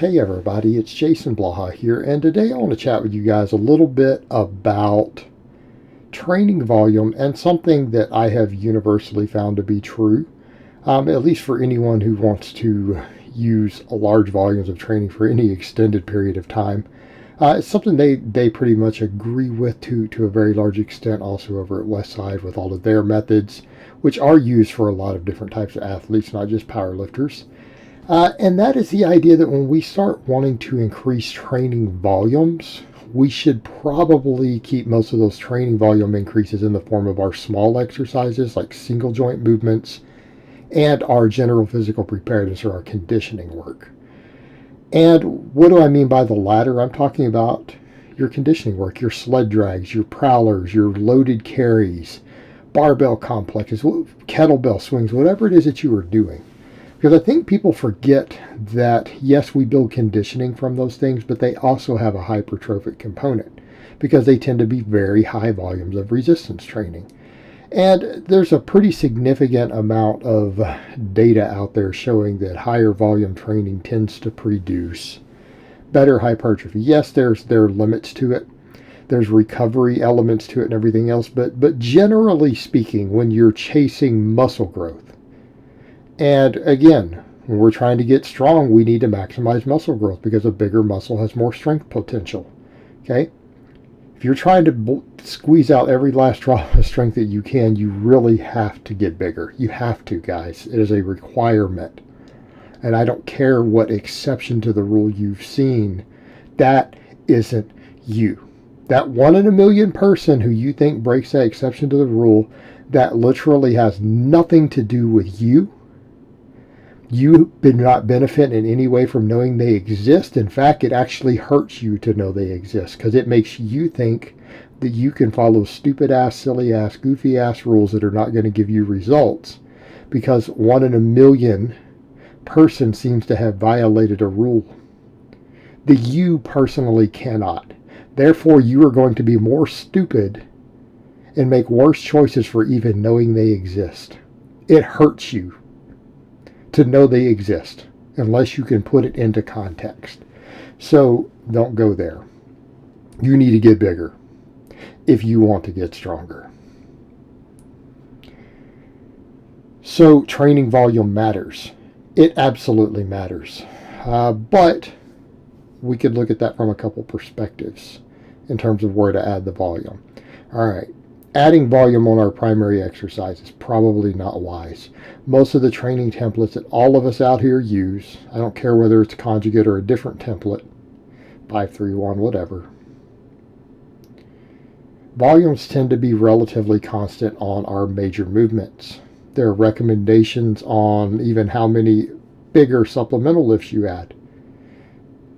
Hey everybody, it's Jason Blaha here, and today I want to chat with you guys a little bit about training volume and something that I have universally found to be true, at least for anyone who wants to use large volumes of training for any extended period of time. It's something they pretty much agree with to a very large extent also over at Westside with all of their methods, which are used for a lot of different types of athletes, not just powerlifters. And that is the idea that when we start wanting to increase training volumes, we should probably keep most of those training volume increases in the form of our small exercises like single joint movements and our general physical preparedness or our conditioning work. And what do I mean by the latter? I'm talking about your conditioning work, your sled drags, your prowlers, your loaded carries, barbell complexes, kettlebell swings, whatever it is that you are doing. Because I think people forget that, yes, we build conditioning from those things, but they also have a hypertrophic component because they tend to be very high volumes of resistance training. And there's a pretty significant amount of data out there showing that higher volume training tends to produce better hypertrophy. Yes, there are limits to it. There's recovery elements to it and everything else, but generally speaking, when you're chasing muscle growth, and again, when we're trying to get strong, we need to maximize muscle growth because a bigger muscle has more strength potential. Okay? If you're trying to squeeze out every last drop of strength that you can, you really have to get bigger. You have to, guys. It is a requirement. And I don't care what exception to the rule you've seen. That isn't you. That 1 in a million person who you think breaks that exception to the rule, that literally has nothing to do with you. You do not benefit in any way from knowing they exist. In fact, it actually hurts you to know they exist because it makes you think that you can follow stupid ass, silly ass, goofy ass rules that are not going to give you results because 1 in a million person seems to have violated a rule that you personally cannot. Therefore, you are going to be more stupid and make worse choices for even knowing they exist. It hurts you to know they exist unless you can put it into context. So don't go there. You need to get bigger if you want to get stronger. So training volume matters. It absolutely matters. But we could look at that from a couple perspectives in terms of where to add the volume. All right. Adding volume on our primary exercise is probably not wise. Most of the training templates that all of us out here use, I don't care whether it's conjugate or a different template, 531, whatever, volumes tend to be relatively constant on our major movements. There are recommendations on even how many bigger supplemental lifts you add.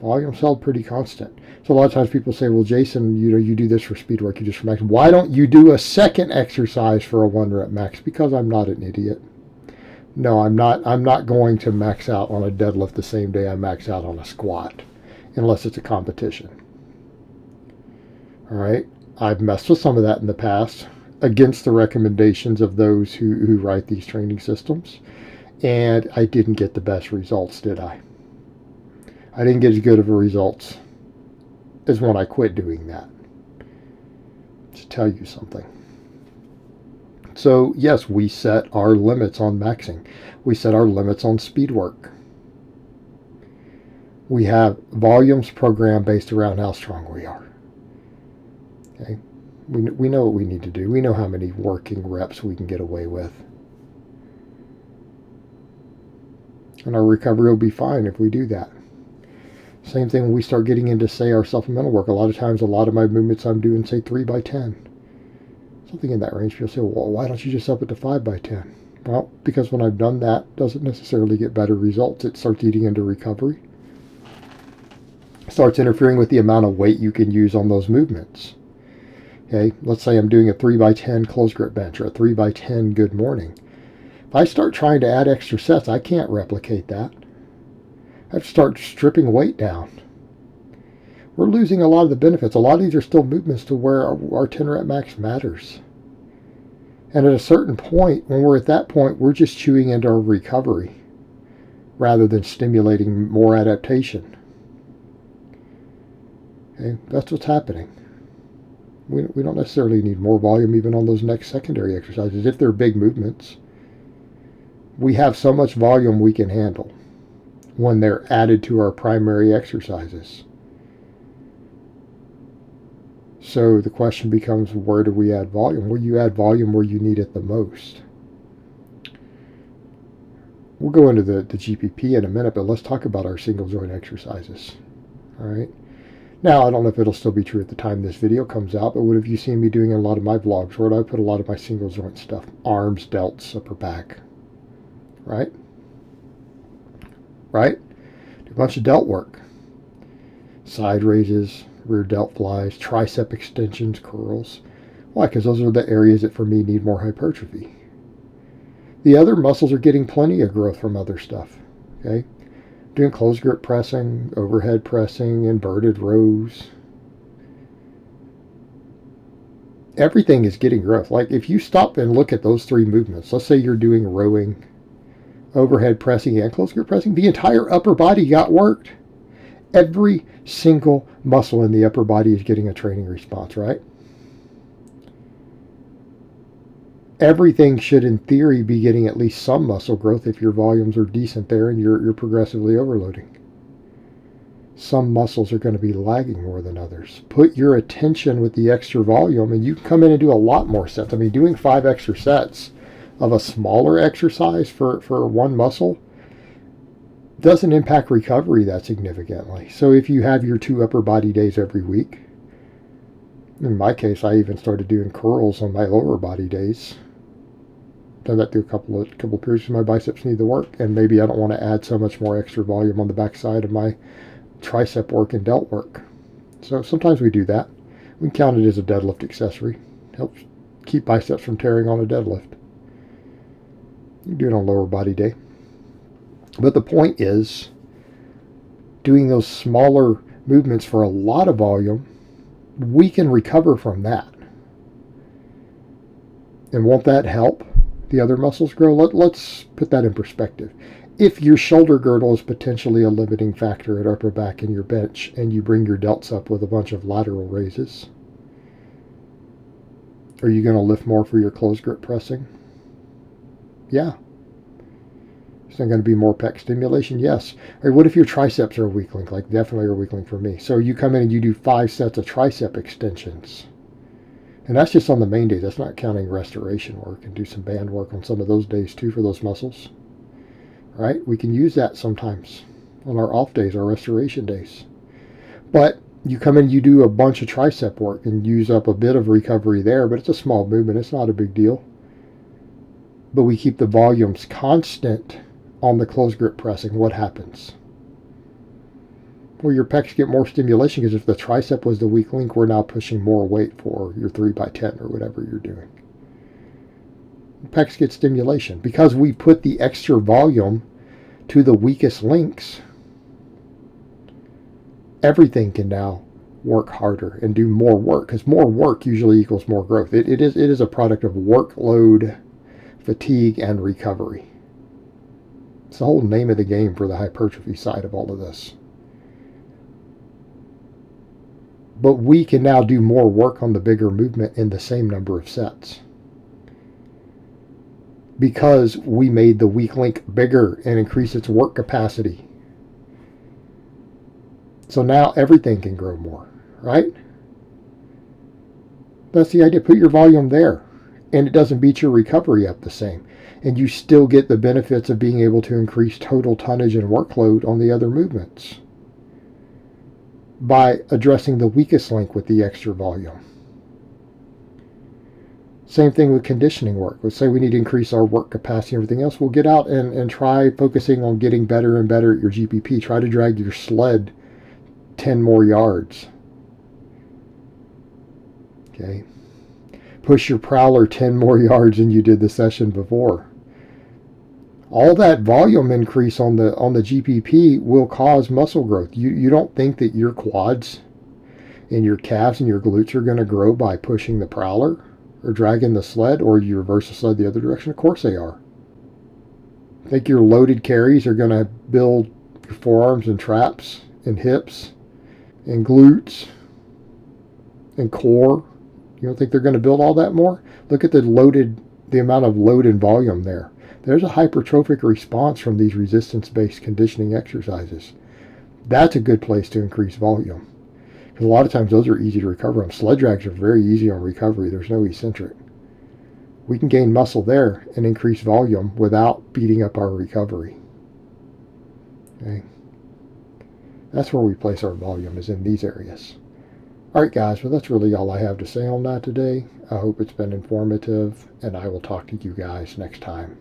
Volume's held pretty constant. So a lot of times people say, well, Jason, you do this for speed work, you do this for max. Why don't you do a second exercise for a 1 rep max? Because I'm not an idiot. No, I'm not going to max out on a deadlift the same day I max out on a squat, unless it's a competition. All right. I've messed with some of that in the past against the recommendations of those who write these training systems. And I didn't get the best results, did I? I didn't get as good of a results as when I quit doing that. To tell you something. So yes, we set our limits on maxing. We set our limits on speed work. We have volumes programmed based around how strong we are. Okay? We know what we need to do. We know how many working reps we can get away with. And our recovery will be fine if we do that. Same thing when we start getting into, say, our supplemental work. A lot of times, a lot of my movements I'm doing, say, 3x10. Something in that range. People say, well, why don't you just up it to 5x10? Well, because when I've done that, it doesn't necessarily get better results. It starts eating into recovery. It starts interfering with the amount of weight you can use on those movements. Okay, let's say I'm doing a 3x10 close grip bench or a 3x10 good morning. If I start trying to add extra sets, I can't replicate that. I have to start stripping weight down. We're losing a lot of the benefits. A lot of these are still movements to where our 10 rep max matters. And at a certain point, when we're at that point, we're just chewing into our recovery rather than stimulating more adaptation. Okay, that's what's happening. We don't necessarily need more volume even on those next secondary exercises. If they're big movements, we have so much volume we can handle when they're added to our primary exercises. So the question becomes, where do we add volume? Well, you add volume where you need it the most. We'll go into the GPP in a minute, but let's talk about our single joint exercises. All right. Now, I don't know if it'll still be true at the time this video comes out, but what have you seen me doing in a lot of my vlogs? Where do I put a lot of my single joint stuff? Arms, delts, upper back. Right? Right? Do a bunch of delt work. Side raises, rear delt flies, tricep extensions, curls. Why? Because those are the areas that for me need more hypertrophy. The other muscles are getting plenty of growth from other stuff. Okay? Doing closed grip pressing, overhead pressing, inverted rows. Everything is getting growth. Like if you stop and look at those three movements, let's say you're doing rowing, overhead pressing, and closed grip pressing, the entire upper body got worked. Every single muscle in the upper body is getting a training response, right? Everything should, in theory, be getting at least some muscle growth if your volumes are decent there and you're progressively overloading. Some muscles are going to be lagging more than others. Put your attention with the extra volume and you can come in and do a lot more sets. I mean, doing 5 extra sets of a smaller exercise for one muscle doesn't impact recovery that significantly. So if you have your 2 upper body days every week, in my case, I even started doing curls on my lower body days. Done that through a couple of periods because my biceps need the work, and maybe I don't want to add so much more extra volume on the backside of my tricep work and delt work. So sometimes we do that. We can count it as a deadlift accessory. Helps keep biceps from tearing on a deadlift. You can do it on lower body day. But the point is, doing those smaller movements for a lot of volume, we can recover from that. And won't that help the other muscles grow? Let's put that in perspective. If your shoulder girdle is potentially a limiting factor at upper back in your bench and you bring your delts up with a bunch of lateral raises, are you going to lift more for your closed grip pressing? Yeah. Is there going to be more pec stimulation? Yes. Or what if your triceps are a weak link? Like definitely a weak link for me. So you come in and you do 5 sets of tricep extensions. And that's just on the main days. That's not counting restoration work, and do some band work on some of those days too for those muscles. Right? We can use that sometimes on our off days, our restoration days. But you come in, you do a bunch of tricep work and use up a bit of recovery there, but it's a small movement. It's not a big deal. But we keep the volumes constant on the closed grip pressing. What happens? Well, your pecs get more stimulation because if the tricep was the weak link, we're now pushing more weight for your 3x10 or whatever you're doing. Pecs get stimulation because we put the extra volume to the weakest links. Everything can now work harder and do more work because more work usually equals more growth. It is a product of workload, fatigue, and recovery. It's the whole name of the game for the hypertrophy side of all of this. But we can now do more work on the bigger movement in the same number of sets because we made the weak link bigger and increased its work capacity. So now everything can grow more, right? That's the idea. Put your volume there, and it doesn't beat your recovery up the same. And you still get the benefits of being able to increase total tonnage and workload on the other movements by addressing the weakest link with the extra volume. Same thing with conditioning work. Let's say we need to increase our work capacity and everything else. We'll get out and try focusing on getting better and better at your GPP. Try to drag your sled 10 more yards. Okay. Push your prowler 10 more yards than you did the session before. All that volume increase on the GPP will cause muscle growth. You don't think that your quads and your calves and your glutes are going to grow by pushing the prowler or dragging the sled, or you reverse the sled the other direction? Of course they are. Think your loaded carries are going to build your forearms and traps and hips and glutes and core. You don't think they're going to build all that more? Look at the amount of load and volume there. There's a hypertrophic response from these resistance-based conditioning exercises. That's a good place to increase volume. Because a lot of times those are easy to recover on. Sled drags are very easy on recovery. There's no eccentric. We can gain muscle there and increase volume without beating up our recovery. Okay. That's where we place our volume, is in these areas. All right, guys, well, that's really all I have to say on that today. I hope it's been informative, and I will talk to you guys next time.